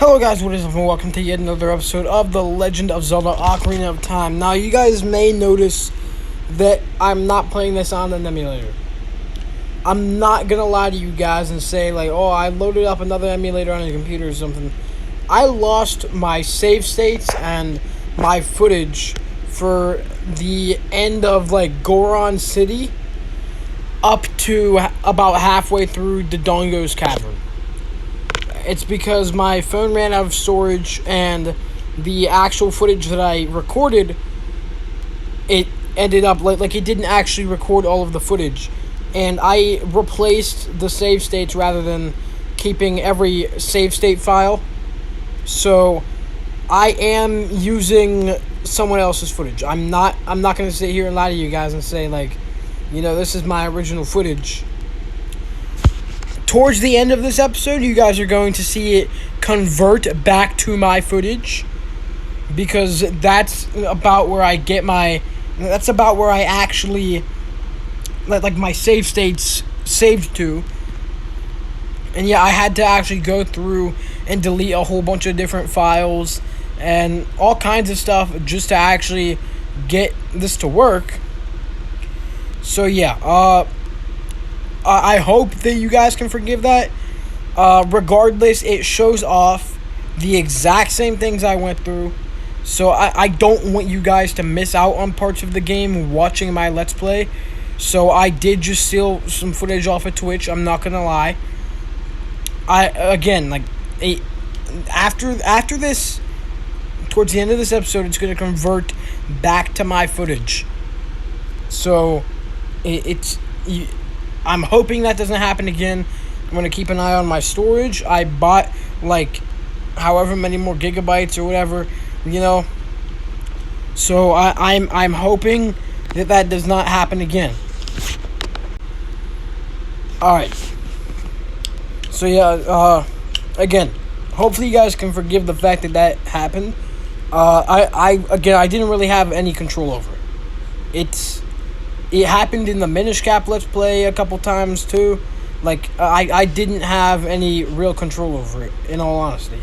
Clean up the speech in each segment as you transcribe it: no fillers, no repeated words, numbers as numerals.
Hello guys, what is up and welcome to yet another episode of The Legend of Zelda Ocarina of Time. Now you guys may notice that I'm not playing this on an emulator. I'm not gonna lie to you guys and say like, oh, I loaded up another emulator on a computer or something. I lost my save states and my footage for the end of like Goron City up to about halfway through Dodongo's Cavern. It's because my phone ran out of storage and the actual footage that I recorded, it ended up like it didn't actually record all of the footage. And I replaced the save states rather than keeping every save state file. So I am using someone else's footage. I'm not going to sit here and lie to you guys and say like, this is my original footage. Towards the end of this episode, you guys are going to see it convert back to my footage, because that's about where I get that's about where I actually, like my save states saved to. And yeah, I had to actually go through and delete a whole bunch of different files and all kinds of stuff just to actually get this to work. So yeah, I hope that you guys can forgive that. Regardless, it shows off the exact same things I went through. So I don't want you guys to miss out on parts of the game watching my Let's Play. So I did just steal some footage off of Twitch, I'm not gonna lie. After this, towards the end of this episode, it's gonna convert back to my footage. So I'm hoping that doesn't happen again. I'm going to keep an eye on my storage. I bought, however many more gigabytes or whatever, So I'm hoping that does not happen again. Alright. So yeah, again, hopefully you guys can forgive the fact that happened. I didn't really have any control over it. It happened in the Minish Cap Let's Play a couple times too. I didn't have any real control over it, in all honesty.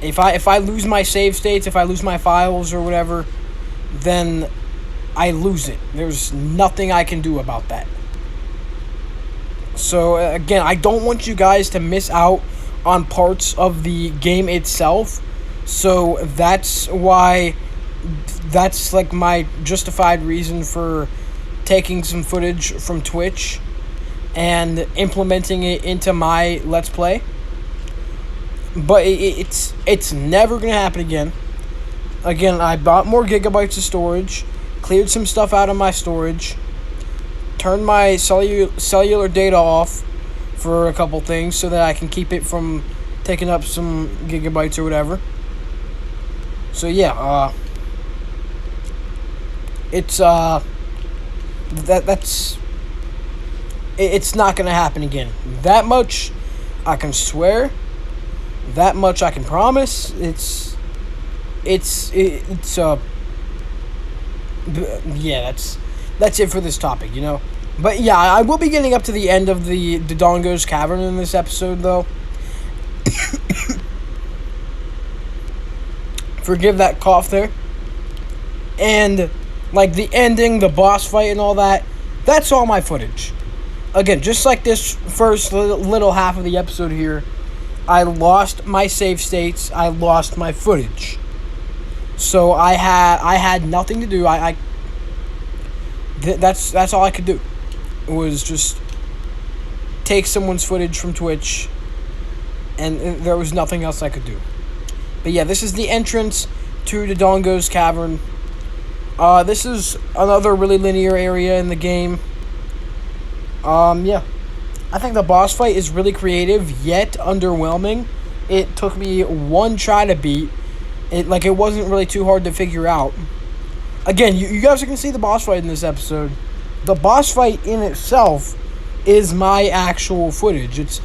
If I lose my save states, if I lose my files or whatever, then I lose it. There's nothing I can do about that. So again, I don't want you guys to miss out on parts of the game itself. So that's why. That's my justified reason for taking some footage from Twitch and implementing it into my Let's Play. But it's never going to happen again. Again, I bought more gigabytes of storage, cleared some stuff out of my storage, turned my cellular data off for a couple things so that I can keep it from taking up some gigabytes or whatever. So yeah, it's not gonna happen again. That much I can swear. That much I can promise. Yeah, that's it for this topic, But yeah, I will be getting up to the end of the Dodongo's Cavern in this episode, though. Forgive that cough there. And the ending, the boss fight, and all that, that's all my footage. Again, just like this first little half of the episode here, I lost my save states, I lost my footage. So I had nothing to do. That's all I could do. It was just take someone's footage from Twitch, and there was nothing else I could do. But yeah, this is the entrance to Dodongo's Cavern. This is another really linear area in the game. Yeah. I think the boss fight is really creative, yet underwhelming. It took me one try to beat. It wasn't really too hard to figure out. Again, you guys are going to see the boss fight in this episode. The boss fight in itself is my actual footage. It's,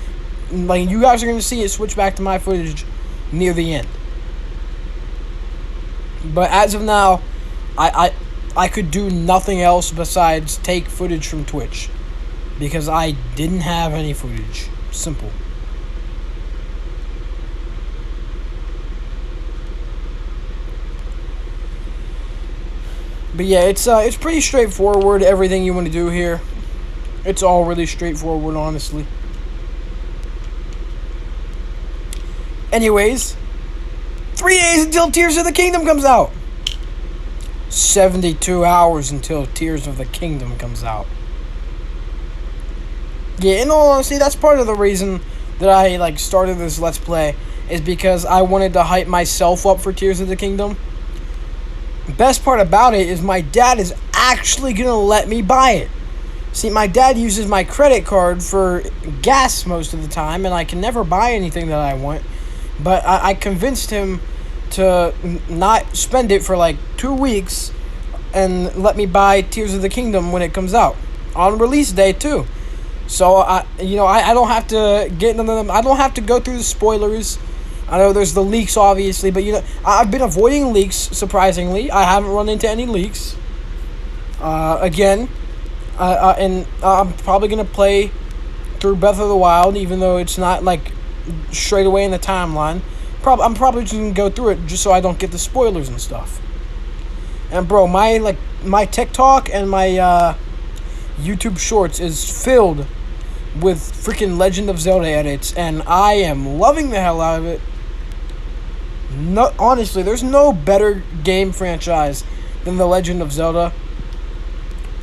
you guys are going to see it switch back to my footage near the end. But as of now, I could do nothing else besides take footage from Twitch, because I didn't have any footage. Simple. But yeah, it's pretty straightforward. Everything you want to do here, it's all really straightforward, honestly. Anyways, 3 days until Tears of the Kingdom comes out. 72 hours until Tears of the Kingdom comes out. Yeah, in all honesty, that's part of the reason that I started this Let's Play, is because I wanted to hype myself up for Tears of the Kingdom. Best part about it is my dad is actually gonna let me buy it. See, my dad uses my credit card for gas most of the time, and I can never buy anything that I want. But I convinced him to not spend it for 2 weeks and let me buy Tears of the Kingdom when it comes out on release day too. So I don't have to get into them. I don't have to go through the spoilers. I know there's the leaks, obviously, but I've been avoiding leaks. Surprisingly, I haven't run into any leaks. And I'm probably gonna play through Breath of the Wild, even though it's not straight away in the timeline. I'm probably just gonna go through it just so I don't get the spoilers and stuff. And bro, my TikTok and my YouTube Shorts is filled with freaking Legend of Zelda edits, and I am loving the hell out of it. No, honestly, there's no better game franchise than the Legend of Zelda.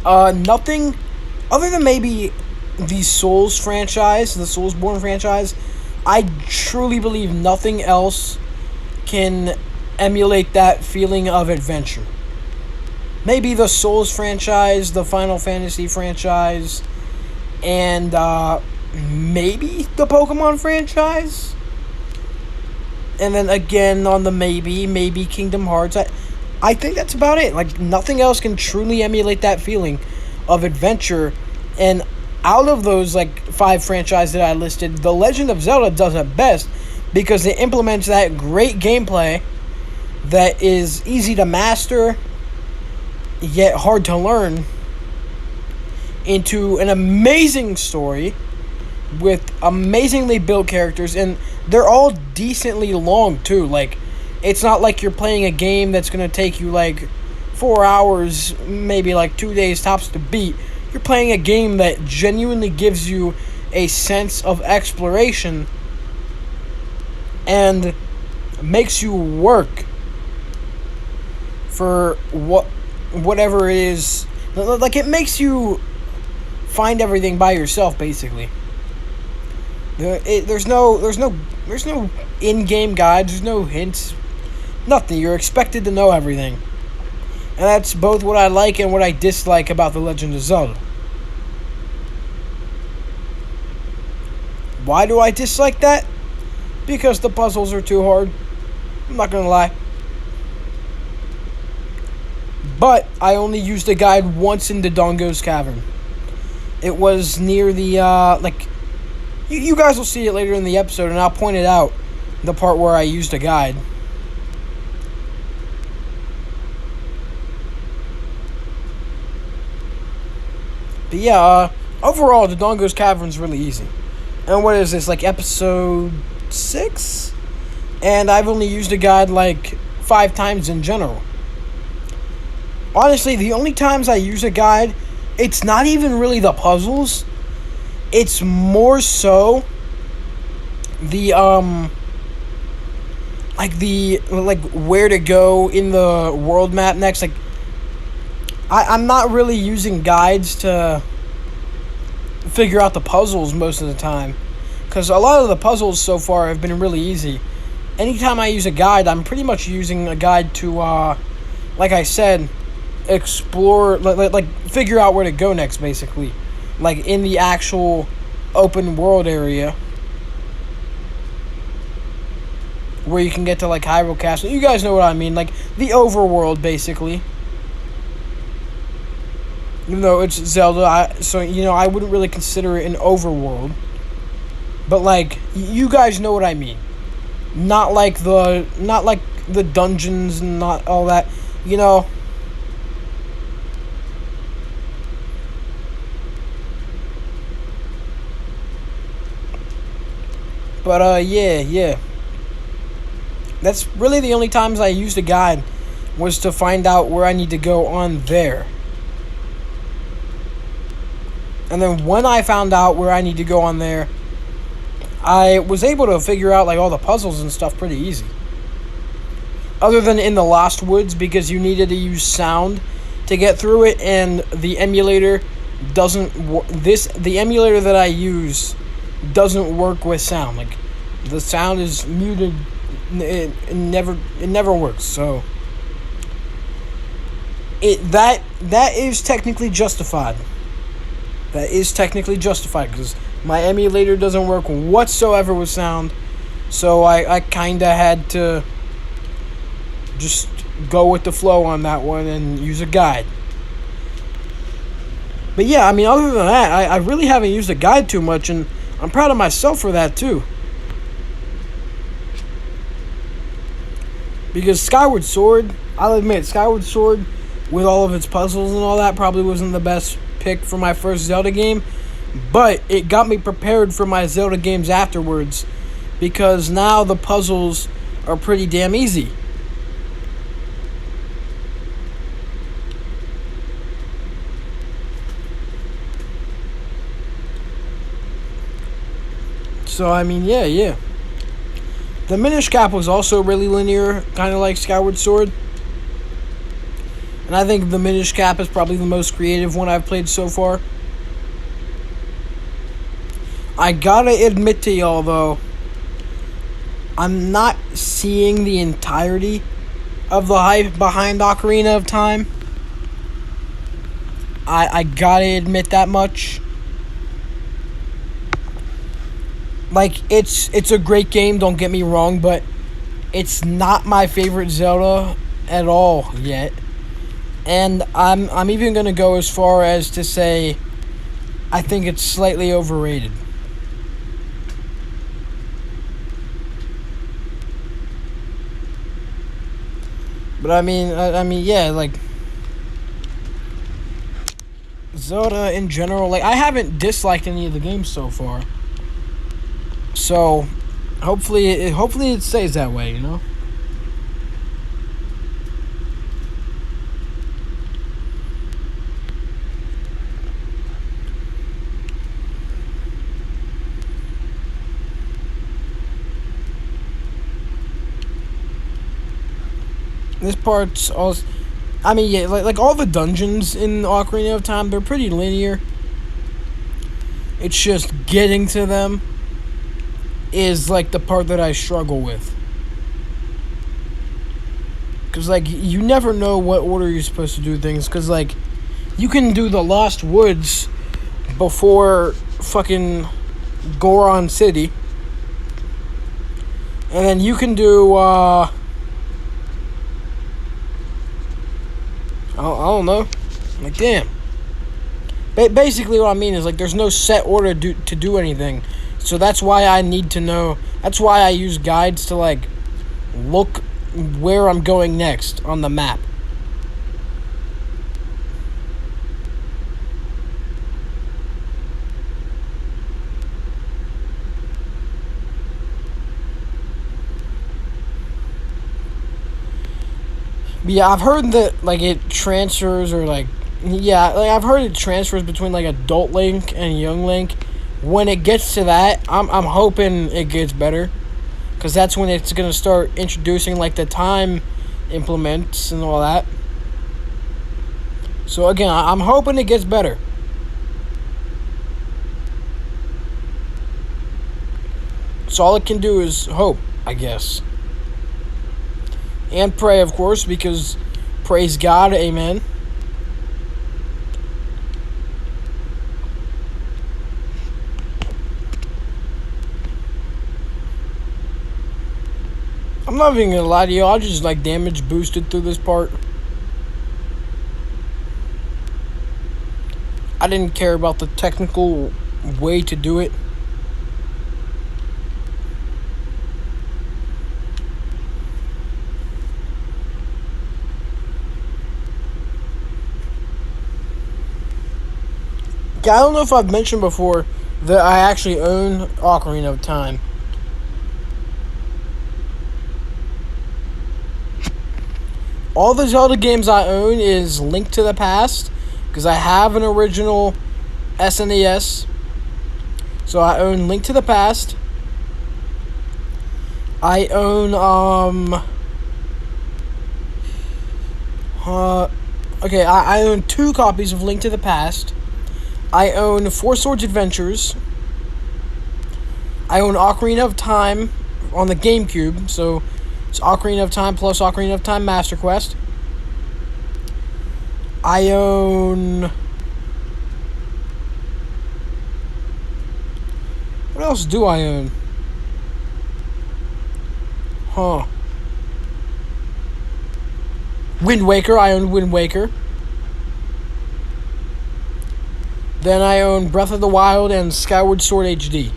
Nothing other than maybe the Souls franchise, the Soulsborne franchise. I truly believe nothing else can emulate that feeling of adventure. Maybe the Souls franchise, the Final Fantasy franchise, and maybe the Pokemon franchise. And then again on the maybe Kingdom Hearts. I think that's about it. Nothing else can truly emulate that feeling of adventure. And out of those 5 franchises that I listed, The Legend of Zelda does it best because it implements that great gameplay that is easy to master yet hard to learn into an amazing story with amazingly built characters, and they're all decently long too. It's not like you're playing a game that's gonna take you 4 hours, maybe 2 days tops to beat. You're playing a game that genuinely gives you a sense of exploration and makes you work for whatever it is. It makes you find everything by yourself, basically. There's no in-game guides. There's no hints. Nothing. You're expected to know everything. And that's both what I like and what I dislike about The Legend of Zelda. Why do I dislike that? Because the puzzles are too hard. I'm not gonna lie. But I only used a guide once in Dodongo's Cavern. It was near the, You guys will see it later in the episode, and I'll point it out. The part where I used a guide. But yeah, overall, Dodongo's Cavern's really easy. And what is this, episode 6? And I've only used a guide 5 times in general. Honestly, the only times I use a guide, it's not even really the puzzles. It's more so the where to go in the world map next. I'm not really using guides to figure out the puzzles most of the time, because a lot of the puzzles so far have been really easy. Anytime I use a guide, I'm pretty much using a guide to like I said, explore, figure out where to go next, basically, in the actual open world area where you can get to Hyrule Castle. You guys know what I mean, the overworld, basically. Even though it's Zelda, I wouldn't really consider it an overworld. But you guys know what I mean. Not like the dungeons and not all that, But yeah. That's really the only times I used a guide. was to find out where I need to go on there. And then when I found out where I need to go on there, I was able to figure out like all the puzzles and stuff pretty easy. Other than in the Lost Woods, because you needed to use sound to get through it, and the emulator doesn't the emulator that I use doesn't work with sound. Like, the sound is muted. It never works. So that is technically justified. That is technically justified because my emulator doesn't work whatsoever with sound. So I kind of had to just go with the flow on that one and use a guide. But yeah, I mean, other than that, I really haven't used a guide too much, and I'm proud of myself for that too. Because Skyward Sword, I'll admit, Skyward Sword, with all of its puzzles and all that, probably wasn't the best pick for my first Zelda game. But it got me prepared for my Zelda games afterwards, because now the puzzles are pretty damn easy. So, I mean, yeah. The Minish Cap was also really linear, kind of like Skyward Sword. And I think the Minish Cap is probably the most creative one I've played so far. I gotta admit to y'all, though, I'm not seeing the entirety of the hype behind Ocarina of Time. I gotta admit that much. Like, it's a great game, don't get me wrong, but it's not my favorite Zelda at all yet. And I'm even gonna go as far as to say I think it's slightly overrated. But I mean, yeah, like, Zelda in general, like, I haven't disliked any of the games so far. So, hopefully it stays that way, you know? This part's also, I mean, yeah, like all the dungeons in Ocarina of Time, they're pretty linear. It's just getting to them is like the part that I struggle with. Because, like, you never know what order you're supposed to do things. Because, like, you can do the Lost Woods before fucking Goron City. And then you can do, I don't know. Like, damn. Basically, what I mean is, like, there's no set order to do anything. So that's why I need to know. That's why I use guides to, like, look where I'm going next on the map. But yeah, I've heard that, like, it transfers, or, like, yeah, like, I've heard it transfers between, like, adult Link and young Link. When it gets to that, I'm hoping it gets better, because that's when it's going to start introducing, like, the time implements and all that. So, again, I'm hoping it gets better. So all it can do is hope, I guess. And pray, of course, because praise God, amen. I'm not even gonna lie to you, I'll just, like, damage boosted through this part. I didn't care about the technical way to do it. I don't know if I've mentioned before that I actually own Ocarina of Time. All the Zelda games I own is Link to the Past, because I have an original SNES. So I own Link to the Past. I own I own 2 copies of Link to the Past. I own Four Swords Adventures. I own Ocarina of Time on the GameCube, so it's Ocarina of Time plus Ocarina of Time Master Quest. I own... What else do I own? Wind Waker. I own Wind Waker. Then I own Breath of the Wild and Skyward Sword HD.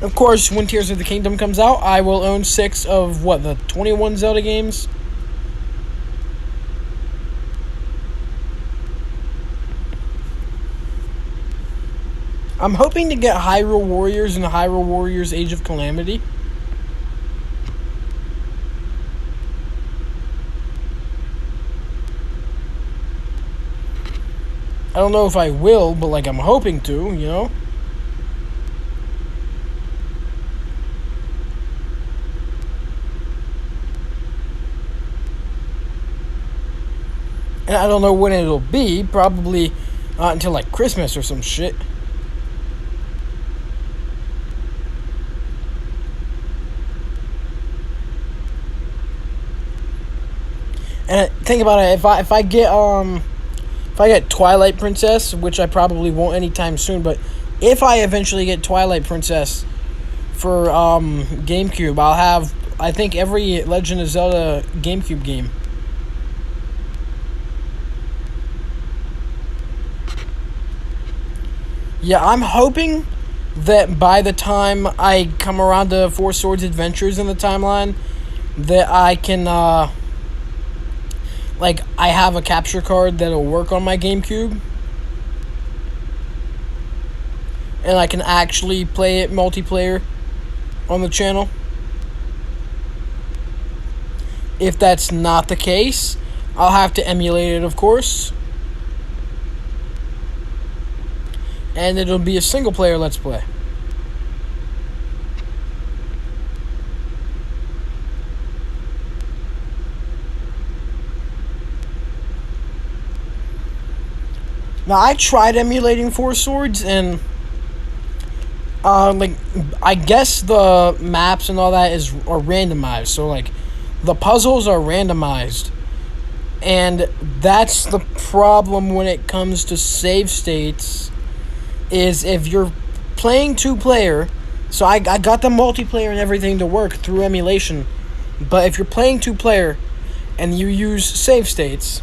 Of course, when Tears of the Kingdom comes out, I will own 6 of, the 21 Zelda games? I'm hoping to get Hyrule Warriors and Hyrule Warriors Age of Calamity. I don't know if I will, but, I'm hoping to, you know? And I don't know when it'll be. Probably not until, Christmas or some shit. And think about it, if I get Twilight Princess, which I probably won't anytime soon, but if I eventually get Twilight Princess for GameCube, I'll have, I think, every Legend of Zelda GameCube game. Yeah, I'm hoping that by the time I come around to Four Swords Adventures in the timeline, that I can, I have a capture card that'll work on my GameCube. And I can actually play it multiplayer on the channel. If that's not the case, I'll have to emulate it, of course. And it'll be a single player Let's Play. Now, I tried emulating Four Swords, and I guess the maps and all that are randomized. So the puzzles are randomized, and that's the problem when it comes to save states. Is if you're playing 2-player, so I got the multiplayer and everything to work through emulation, but if you're playing 2-player and you use save states,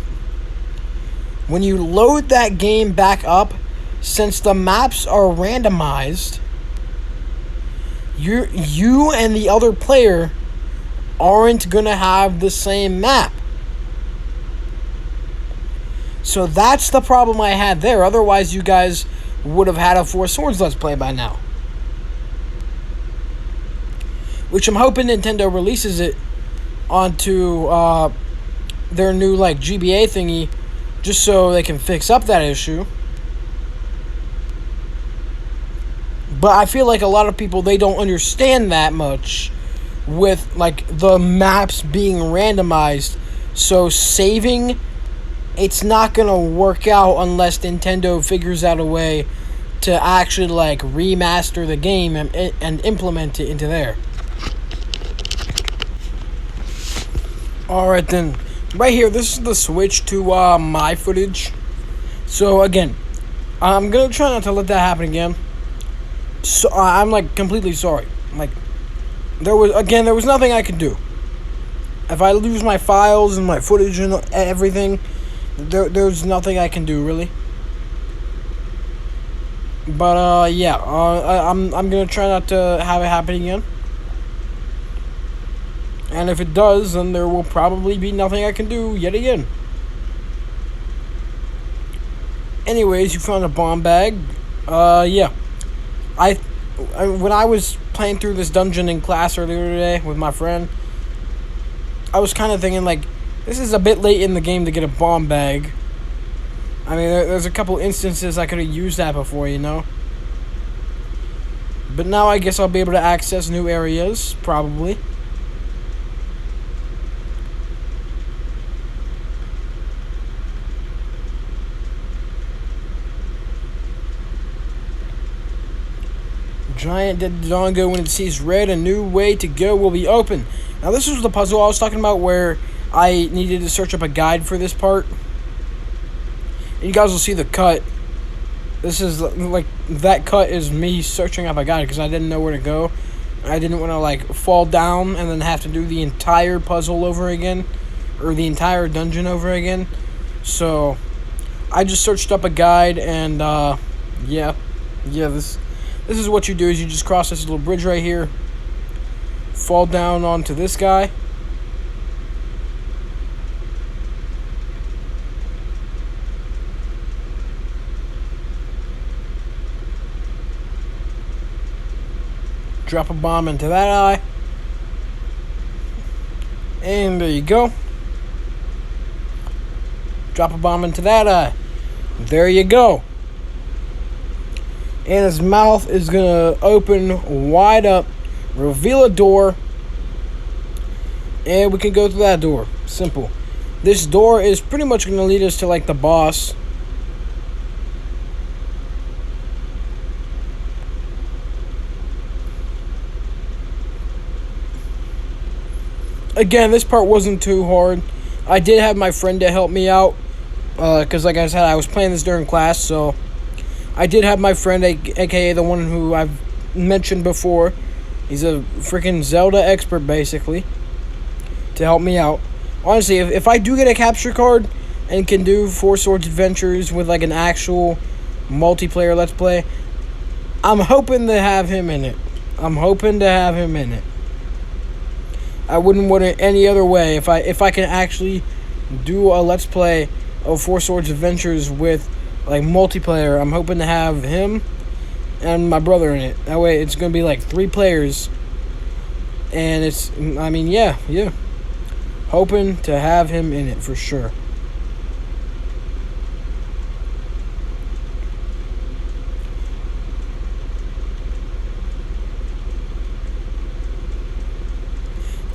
when you load that game back up, since the maps are randomized, you and the other player aren't gonna have the same map. So that's the problem I had there. Otherwise, you guys would have had a Four Swords Let's Play by now. Which I'm hoping Nintendo releases it onto their new GBA thingy, just so they can fix up that issue. But I feel like a lot of people, they don't understand that much with the maps being randomized. So saving, it's not gonna work out unless Nintendo figures out a way to actually remaster the game and implement it into there. Alright then, right here, this is the switch to my footage. So again, I'm gonna try not to let that happen again. So I'm completely sorry. There was nothing I could do. If I lose my files and my footage and everything, there's nothing I can do, really. But yeah, I'm gonna try not to have it happen again. And if it does, then there will probably be nothing I can do yet again. Anyways, you found a bomb bag. Yeah. When I was playing through this dungeon in class earlier today with my friend, I was kind of thinking, like, this is a bit late in the game to get a bomb bag. I mean, there's a couple instances I could have used that before, you know? But now I guess I'll be able to access new areas, probably. Giant dead Dongo, when it sees red, a new way to go will be open. Now this was the puzzle I was talking about where I needed to search up a guide for this part. And you guys will see the cut. This is like, that cut is me searching up a guide because I didn't know where to go. I didn't want to like fall down and then have to do the entire puzzle over again. Or the entire dungeon over again. So I just searched up a guide and yeah, this is what you do is you just cross this little bridge right here. Fall down onto this guy. Drop a bomb into that eye. And there you go. Drop a bomb into that eye. There you go. And his mouth is going to open wide up, reveal a door, and we can go through that door. Simple. This door is pretty much going to lead us to, like, the boss. Again, this part wasn't too hard. I did have my friend to help me out, because, like I said, I was playing this during class, so I did have my friend, aka the one who I've mentioned before. He's a freaking Zelda expert, basically, to help me out. Honestly, if I do get a capture card and can do Four Swords Adventures with, like, an actual multiplayer Let's Play, I'm hoping to have him in it. I wouldn't want it any other way. If I can actually do a Let's Play of Four Swords Adventures with, like, multiplayer, I'm hoping to have him and my brother in it. That way it's going to be like 3 players. And it's, I mean, yeah. Hoping to have him in it for sure.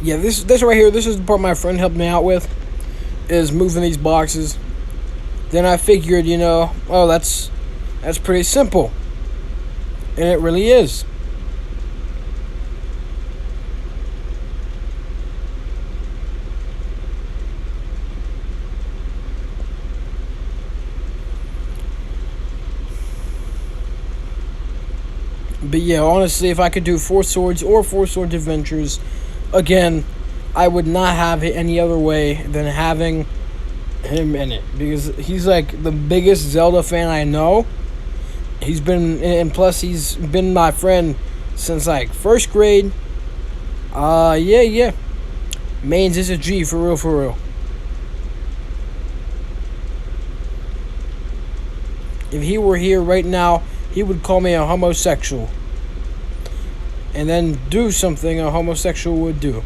Yeah, this right here, this is the part my friend helped me out with, is moving these boxes. Then I figured, you know, oh, that's pretty simple. And it really is. But yeah, honestly, if I could do Four Swords or Four Swords Adventures, again, I would not have it any other way than having him in it. Because he's like the biggest Zelda fan I know. He's been, and plus he's been my friend since like 1st grade. Yeah. Mains is a G, for real. If he were here right now, he would call me a homosexual. And then do something a homosexual would do.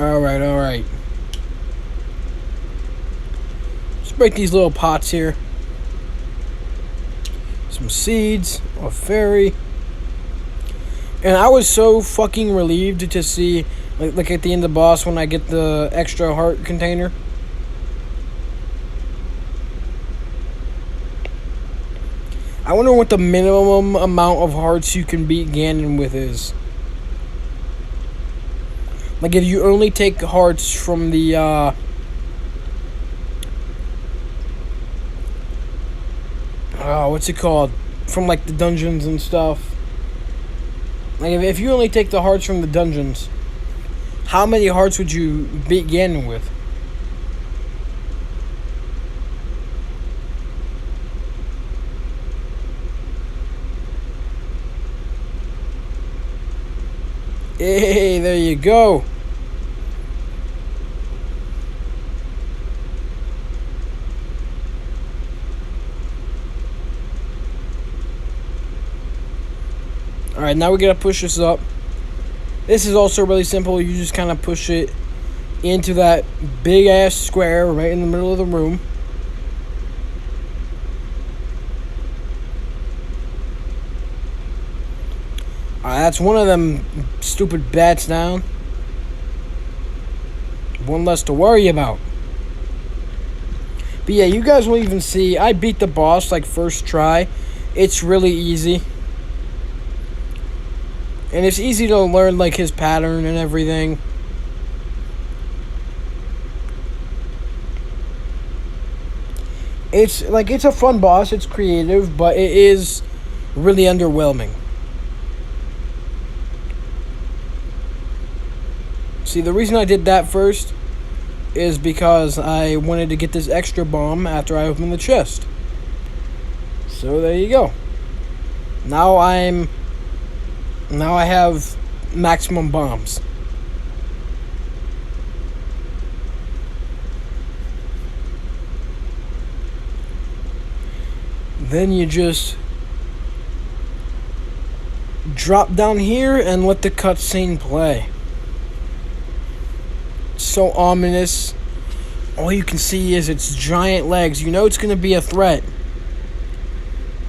Alright. Let's break these little pots here. Some seeds, a fairy. And I was so fucking relieved to see, like at the end of the boss when I get the extra heart container. I wonder what the minimum amount of hearts you can beat Ganon with is. Like, if you only take hearts from the, what's it called? From, like, the dungeons and stuff. Like, if you only take the hearts from the dungeons, how many hearts would you beat Ganon with? Hey, there you go. Alright, now we gotta push this up. This is also really simple. You just kind of push it into that big ass square right in the middle of the room. That's one of them stupid bats down. One less to worry about. But yeah, you guys will even see, I beat the boss like first try. It's really easy. And it's easy to learn like his pattern and everything. It's a fun boss, it's creative, but it is really underwhelming. See, the reason I did that first is because I wanted to get this extra bomb after I opened the chest. So there you go. Now I have maximum bombs. Then you just drop down here and let the cutscene play. So ominous. All you can see is its giant legs. You know it's going to be a threat.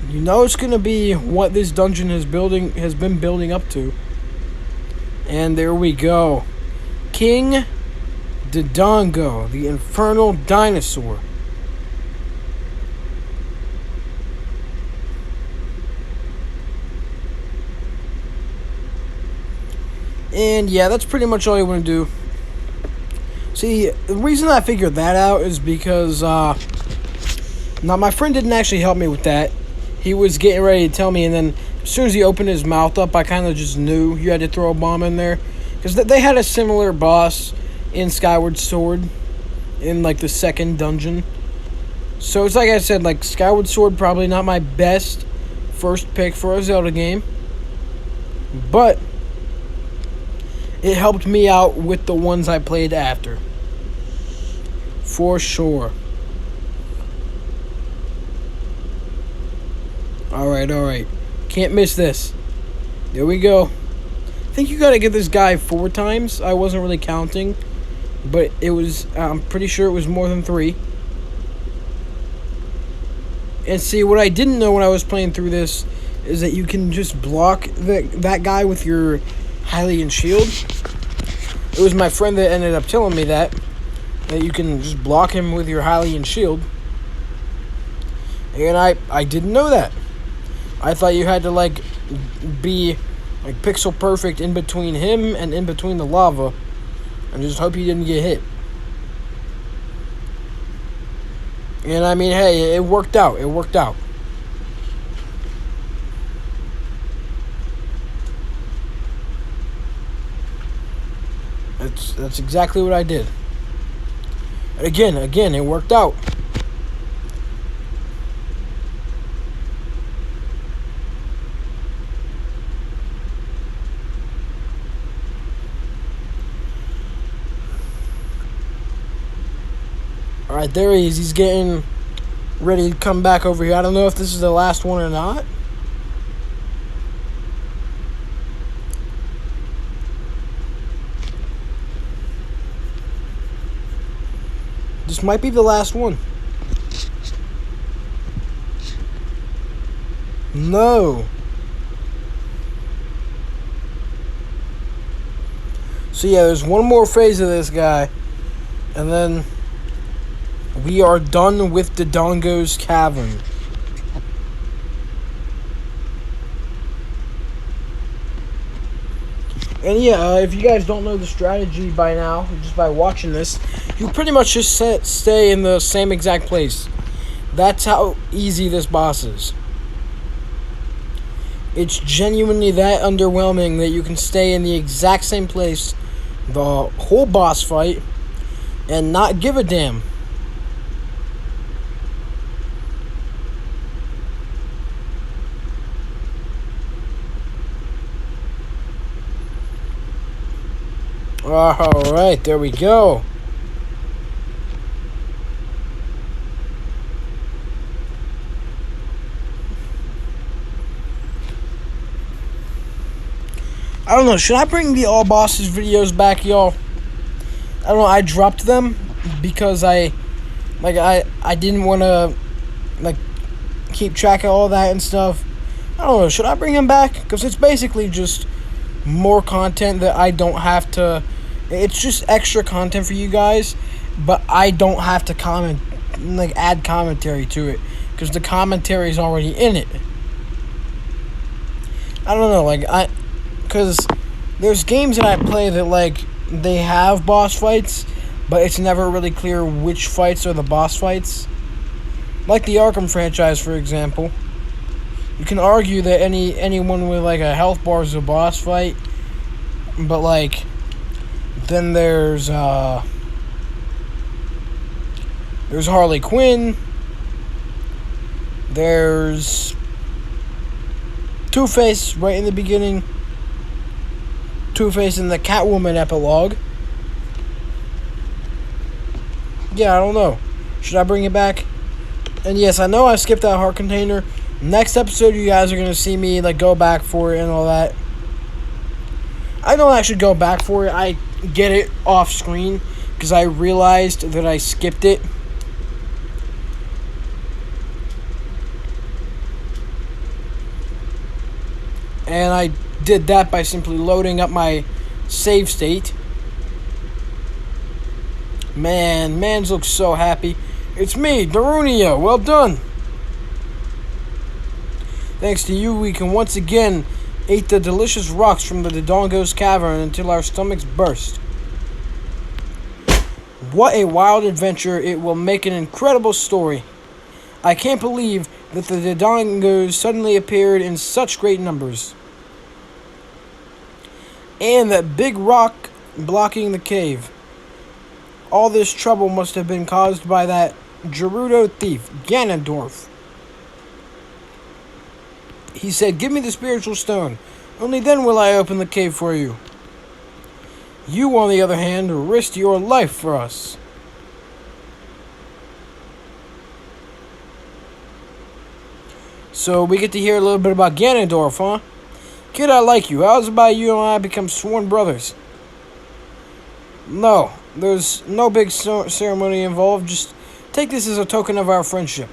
You know it's going to be what this dungeon has been building up to. And there we go. King Dodongo, the infernal dinosaur. And yeah, that's pretty much all you want to do. See, the reason I figured that out is because, now my friend didn't actually help me with that. He was getting ready to tell me, and then as soon as he opened his mouth up, I kind of just knew you had to throw a bomb in there. Because they had a similar boss in Skyward Sword, in, like, the second dungeon. So it's like I said, like, Skyward Sword probably not my best first pick for a Zelda game. But it helped me out with the ones I played after. For sure. Alright. Can't miss this. There we go. I think you gotta get this guy 4 times. I wasn't really counting. But it was, I'm pretty sure it was more than 3. And see, what I didn't know when I was playing through this is that you can just block that guy with your Hylian shield. It was my friend that ended up telling me that you can just block him with your Hylian shield. And I didn't know that. I thought you had to like be like pixel perfect in between him and in between the lava and just hope he didn't get hit. And I mean, hey, it worked out. That's exactly what I did. Again, it worked out. Alright, there he is. He's getting ready to come back over here. I don't know if this is the last one or not. This might be the last one. No. So yeah, there's one more phase of this guy. And then we are done with Dodongo's Cavern. And yeah, if you guys don't know the strategy by now, just by watching this, you pretty much just stay in the same exact place. That's how easy this boss is. It's genuinely that underwhelming that you can stay in the exact same place the whole boss fight and not give a damn. Alright, there we go. I don't know. Should I bring the all bosses videos back, y'all? I don't know. I dropped them because I didn't want to like keep track of all that and stuff. I don't know. Should I bring them back? Because it's basically just more content that I don't have to. It's just extra content for you guys, but I don't have to add commentary to it because the commentary is already in it. I don't know, because there's games that I play that they have boss fights, but it's never really clear which fights are the boss fights. Like the Arkham franchise, for example. You can argue that anyone with a health bar is a boss fight, but then there's Harley Quinn, there's Two-Face right in the beginning, Two-Face in the Catwoman epilogue. Yeah, I don't know. Should I bring it back? And yes, I know I skipped that heart container. Next episode, you guys are going to see me go back for it and all that. I don't actually go back for it. I get it off screen because I realized that I skipped it. And I did that by simply loading up my save state. Mans looks so happy. It's me, Darunia. Well done. Thanks to you, we can once again eat the delicious rocks from the Dodongo's cavern until our stomachs burst. What a wild adventure. It will make an incredible story. I can't believe that the Dodongos suddenly appeared in such great numbers. And that big rock blocking the cave. All this trouble must have been caused by that Gerudo thief, Ganondorf. He said, "Give me the spiritual stone. Only then will I open the cave for you. You, on the other hand, risked your life for us." So we get to hear a little bit about Ganondorf, huh? Kid, I like you. How's about you and I become sworn brothers? No, there's no big ceremony involved. Just take this as a token of our friendship.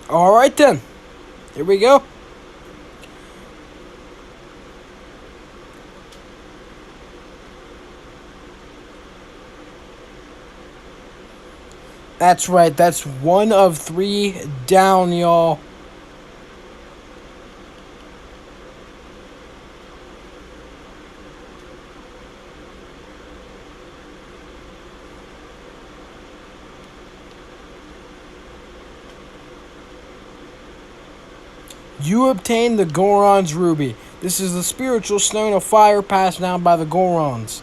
Alright then. Here we go. That's right, that's 1 of 3 down, y'all. You obtained the Goron's Ruby. This is the spiritual stone of fire passed down by the Gorons.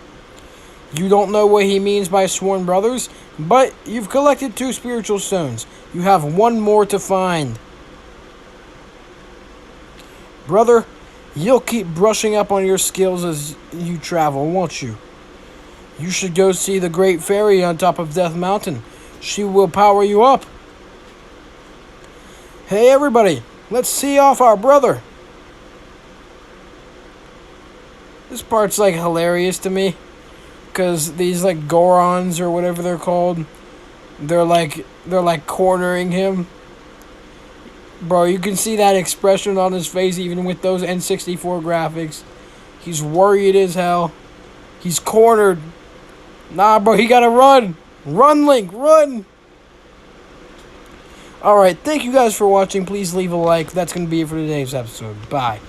You don't know what he means by sworn brothers, but you've collected 2 spiritual stones. You have 1 more to find. Brother, you'll keep brushing up on your skills as you travel, won't you? You should go see the Great Fairy on top of Death Mountain. She will power you up. Hey everybody, let's see off our brother. This part's hilarious to me. Because these Gorons or whatever they're called, they're cornering him. Bro, you can see that expression on his face even with those N64 graphics. He's worried as hell. He's cornered. Nah, bro, he gotta run. Run, Link, run. Alright, thank you guys for watching. Please leave a like. That's gonna be it for today's episode. Bye.